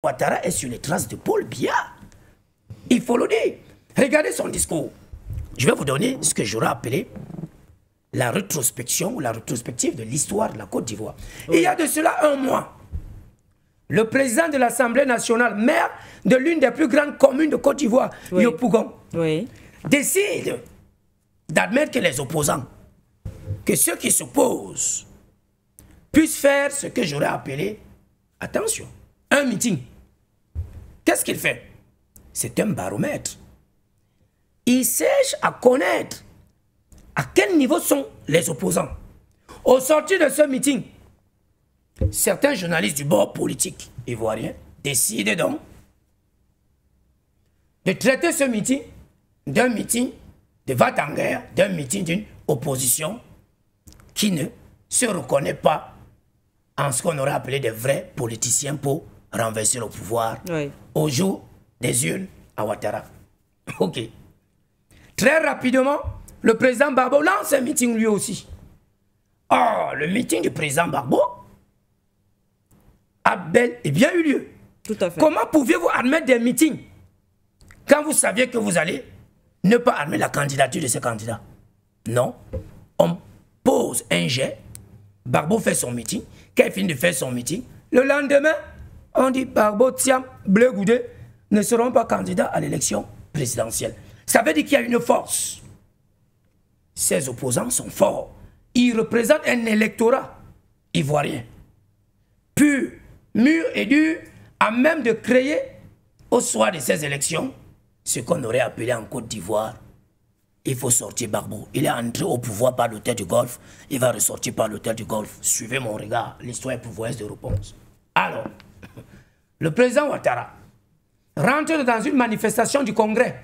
Ouattara est sur les traces de Paul Biya. Il faut le dire. Regardez son discours. Je vais vous donner ce que j'aurais appelé la rétrospection ou la rétrospective de l'histoire de la Côte d'Ivoire. Oui. Il y a de cela un mois, le président de l'Assemblée nationale, maire de l'une des plus grandes communes de Côte d'Ivoire, oui. Yopougon, oui. décide d'admettre que les opposants, que ceux qui s'opposent, puissent faire ce que j'aurais appelé, attention, un meeting. Qu'est-ce qu'il fait? C'est un baromètre. Il cherche à connaître à quel niveau sont les opposants. Au sortir de ce meeting, certains journalistes du bord politique ivoirien décident donc de traiter ce meeting d'un meeting de va-t-en-guerre, d'un meeting d'une opposition qui ne se reconnaît pas en ce qu'on aurait appelé des vrais politiciens pour renverser le pouvoir oui. au jour des urnes à Ouattara. Ok. Très rapidement, le président Gbagbo lance un meeting lui aussi. Oh, le meeting du président Gbagbo a bel et bien eu lieu. Tout à fait. Comment pouviez-vous admettre des meetings quand vous saviez que vous allez ne pas admettre la candidature de ces candidats? Non. On pose un jet. Gbagbo fait son meeting. Quand il finit de faire son meeting, le lendemain, on dit Gbagbo, Thiam, Bleu Goudé ne seront pas candidats à l'élection présidentielle. Ça veut dire qu'il y a une force. Ces opposants sont forts. Ils représentent un électorat ivoirien, pur, mûr et dur, à même de créer, au soir de ces élections, ce qu'on aurait appelé en Côte d'Ivoire, il faut sortir Gbagbo. Il est entré au pouvoir par l'hôtel du Golfe, il va ressortir par l'hôtel du Golfe. Suivez mon regard, l'histoire est pouvoireuse de réponse. Alors, le président Ouattara rentre dans une manifestation du Congrès.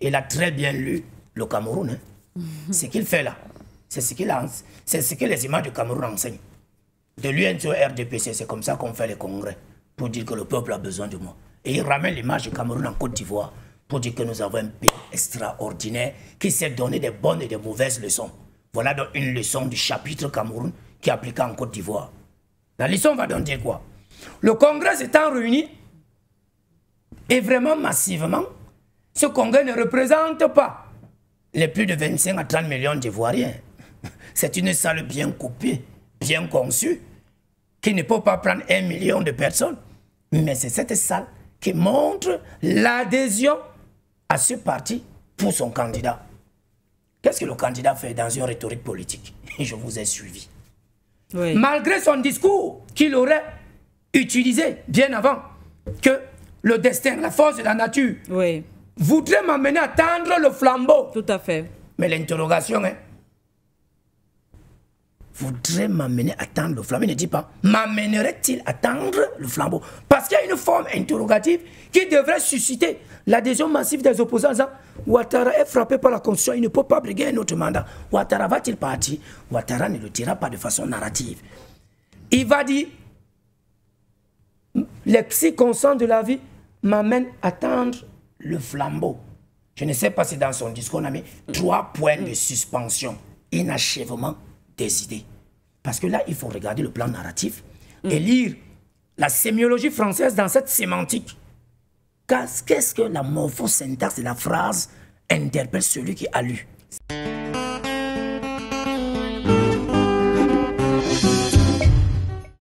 Il a très bien lu le Cameroun. Hein. Ce qu'il fait là, c'est ce que les images du Cameroun enseignent. De l'UNC au RDPC, c'est comme ça qu'on fait les congrès, pour dire que le peuple a besoin de moi. Et il ramène l'image du Cameroun en Côte d'Ivoire, pour dire que nous avons un pays extraordinaire qui sait donner des bonnes et des mauvaises leçons. Voilà donc une leçon du chapitre Cameroun qui est appliqué en Côte d'Ivoire. La leçon va donc dire quoi? Le congrès s'étant réuni, et vraiment massivement, ce congrès ne représente pas les plus de 25 à 30 millions d'Ivoiriens. C'est une salle bien coupée, bien conçue, qui ne peut pas prendre 1 million de personnes. Mais c'est cette salle qui montre l'adhésion à ce parti pour son candidat. Qu'est-ce que le candidat fait dans une rhétorique politique? Je vous ai suivi. Oui. Malgré son discours qu'il aurait utilisé bien avant, que le destin, la force de la nature, oui. voudrait m'amener à tendre le flambeau. Tout à fait. Mais l'interrogation est, voudrait m'amener à tendre le flambeau. Il ne dit pas, m'amènerait-il à tendre le flambeau? Parce qu'il y a une forme interrogative qui devrait susciter l'adhésion massive des opposants. Ouattara est frappé par la Constitution, il ne peut pas briguer un autre mandat. Ouattara va-t-il partir? Ouattara ne le dira pas de façon narrative. Il va dire, les circonstances de la vie m'amènent à tendre le flambeau. Je ne sais pas si dans son discours on a mis 3 points de suspension, inachèvement des idées. Parce que là, il faut regarder le plan narratif et lire la sémiologie française dans cette sémantique. Qu'est-ce que la morphosyntaxe de la phrase interpelle celui qui a lu?